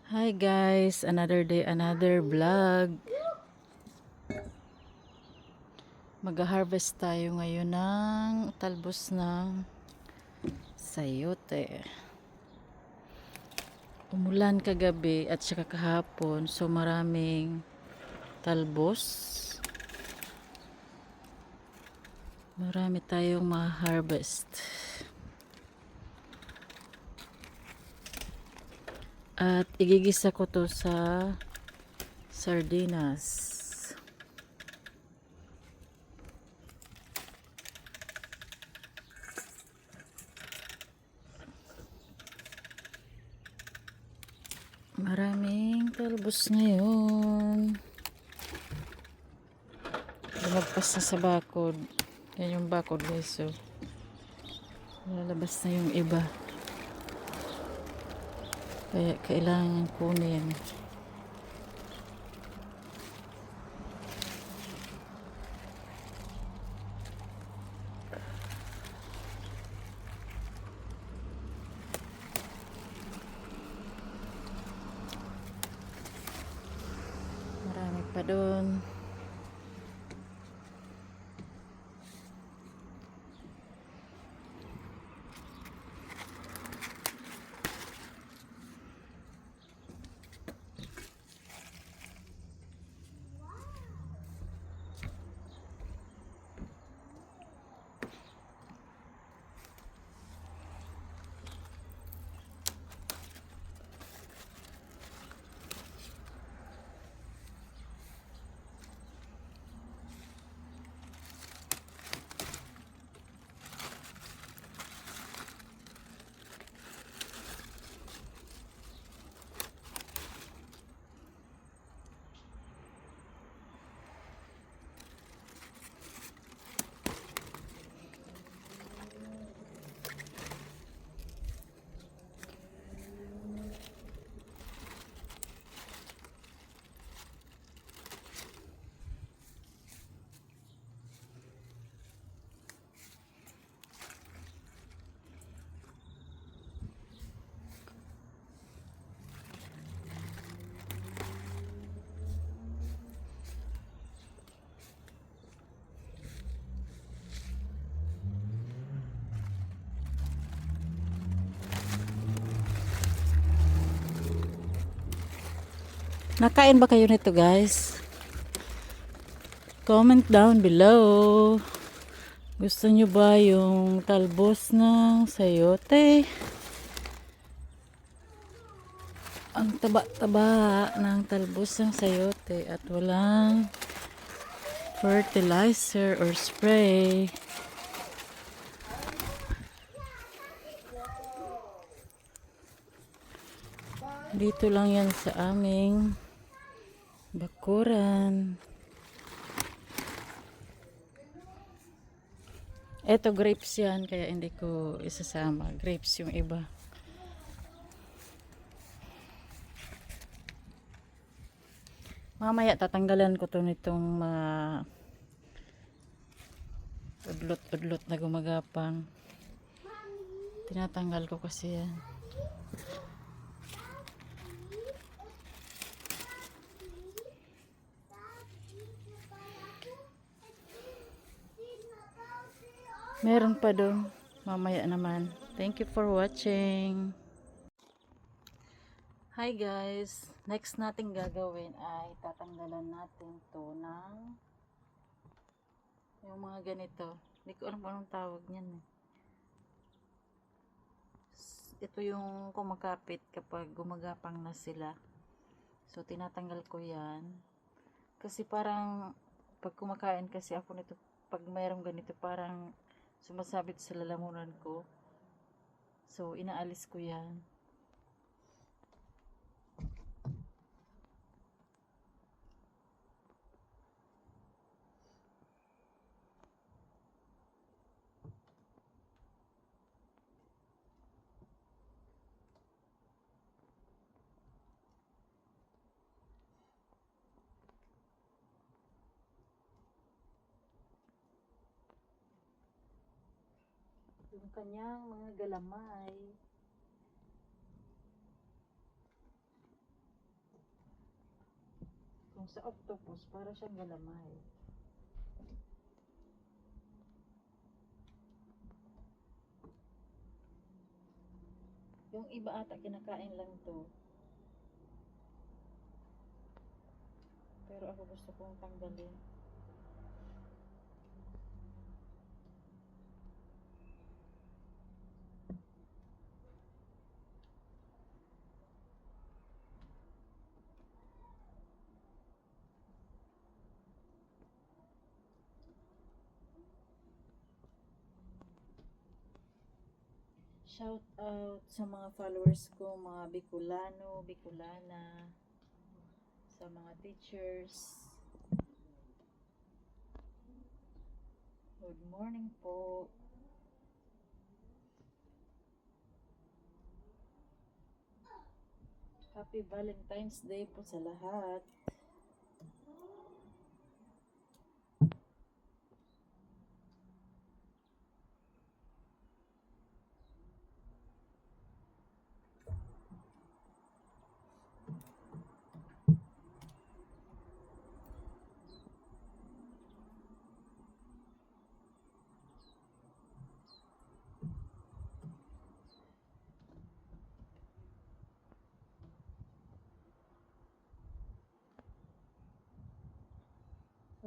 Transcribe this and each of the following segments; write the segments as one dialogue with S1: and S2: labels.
S1: Hi guys, another day, another vlog. Mag-harvest tayo ngayon ng talbos ng sayote. Umulan kagabi at saka kahapon, so maraming talbos. Marami tayong ma-harvest. At igigisa ko to sa sardinas. Maraming talbos ngayon. Lumagpas na sa bakod. Yan yung bakod guys. So, lalabas na yung iba. Kaya kailangan kunin. Marami pa doon. Nakain ba kayo nito guys? Comment down below. Gusto nyo ba yung talbos ng sayote? Ang taba-taba ng talbos ng sayote at walang fertilizer or spray. Dito lang yan sa aming bakuran. Eto grapes yan, kaya hindi ko isasama. Grapes yung iba. Mamaya tatanggalan ko to nitong udlot-udlot na gumagapang. Tinatanggal ko kasi yan. Meron pa doon. Mamaya naman. Thank you for watching. Hi guys. Next nating gagawin ay tatanggalan natin to ng yung mga ganito. Hindi ko alam kung anong tawag niyan eh. Ito yung kumakapit kapag gumagapang na sila. So tinatanggal ko yan. Kasi parang pag kumakain kasi ako nito, pag mayroong ganito parang sumasabit sa lalamunan ko. So inaalis ko yan. Yung kanyang mga galamay. Yung sa octopus, para siyang galamay. Yung iba ata kinakain lang to. Pero ako gusto kong tanggalin. Shout out sa mga followers ko, mga Bicolano, Bicolana, sa mga teachers. Good morning po. Happy Valentine's Day po sa lahat.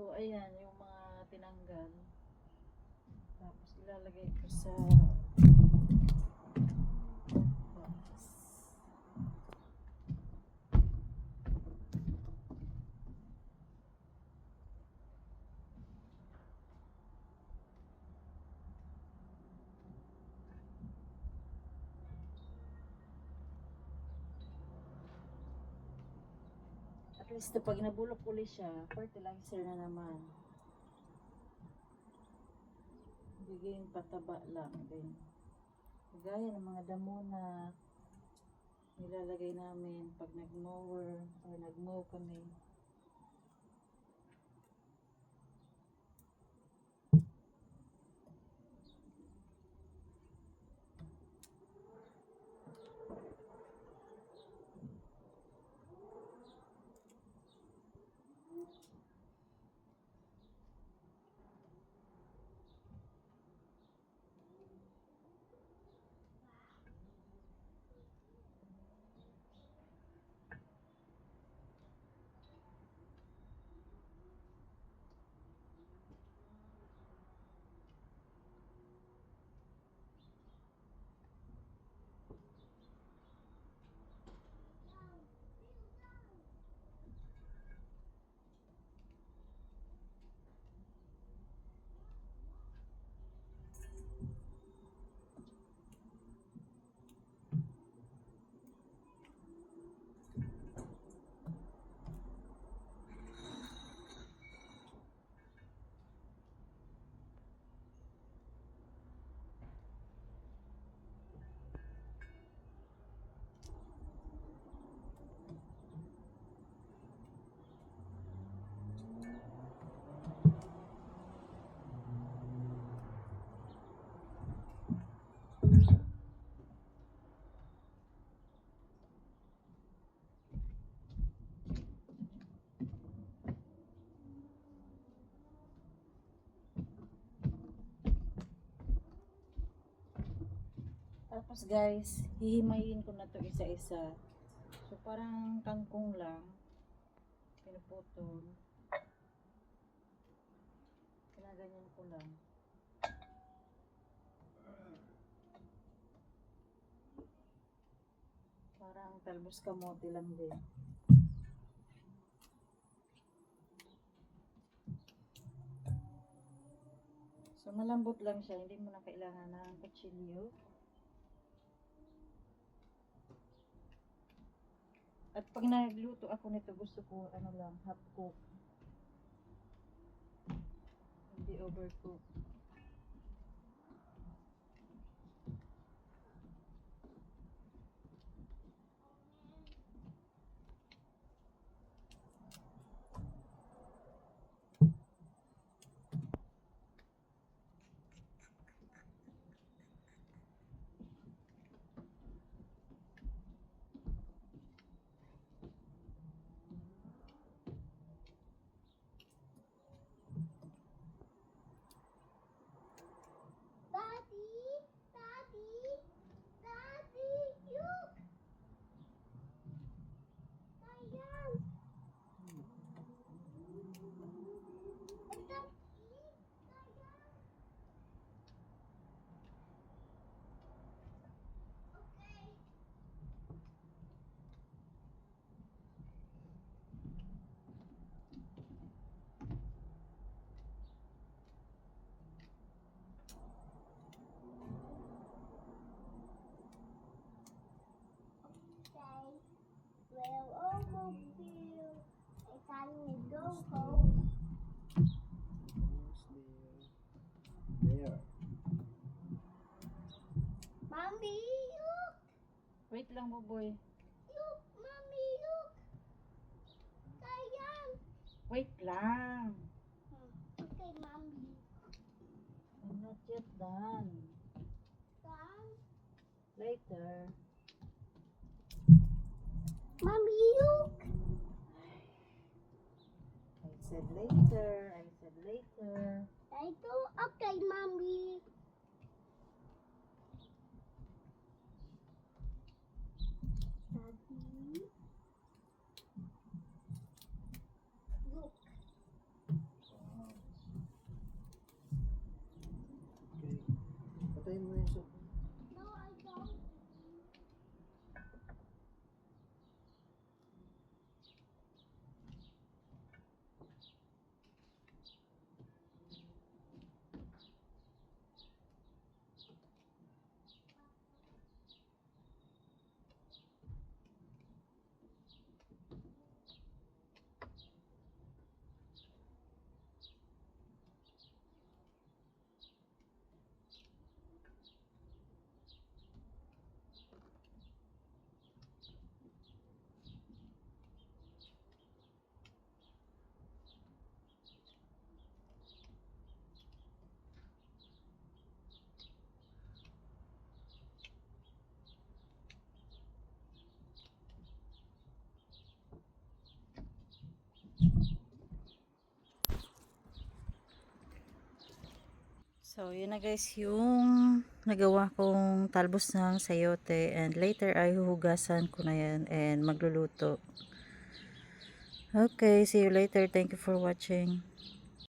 S1: So, ayan, yung mga tinanggal. Tapos, ilalagay ko sa box. At least, pag nabulok ulit siya, fertilizer na naman. Bigyan pataba lang din. Gaya ng mga damo na nilalagay namin pag nag-mower or nag-mow kami. Tapos guys, hihimayin ko na to isa-isa. So parang kangkong lang. Pinuputol. Kinaganyan ko lang. Parang talbos kamote lang din. So malambot lang siya, hindi mo na kailangan ng kutsilyo. At pag nagluto ako nito, gusto ko ano lang, half cook. Hindi overcook.
S2: Go home.
S3: There.
S2: Mommy, look.
S1: Wait lang, Buboy.
S2: Look, mommy, look. Sayang.
S1: Wait lang.
S2: Okay, mommy.
S1: I'm not yet done.
S2: Come.
S1: Later.
S2: Mommy, look.
S1: I said later. I said later.
S2: Ito, okay, mommy. Daddy. Look.
S3: Okay. Patayin mo yung soup.
S2: No, I don't.
S1: So, yun na guys yung nagawa kong talbos ng sayote, and later ay huhugasan ko na yan and magluluto. Okay, see you later. Thank you for watching.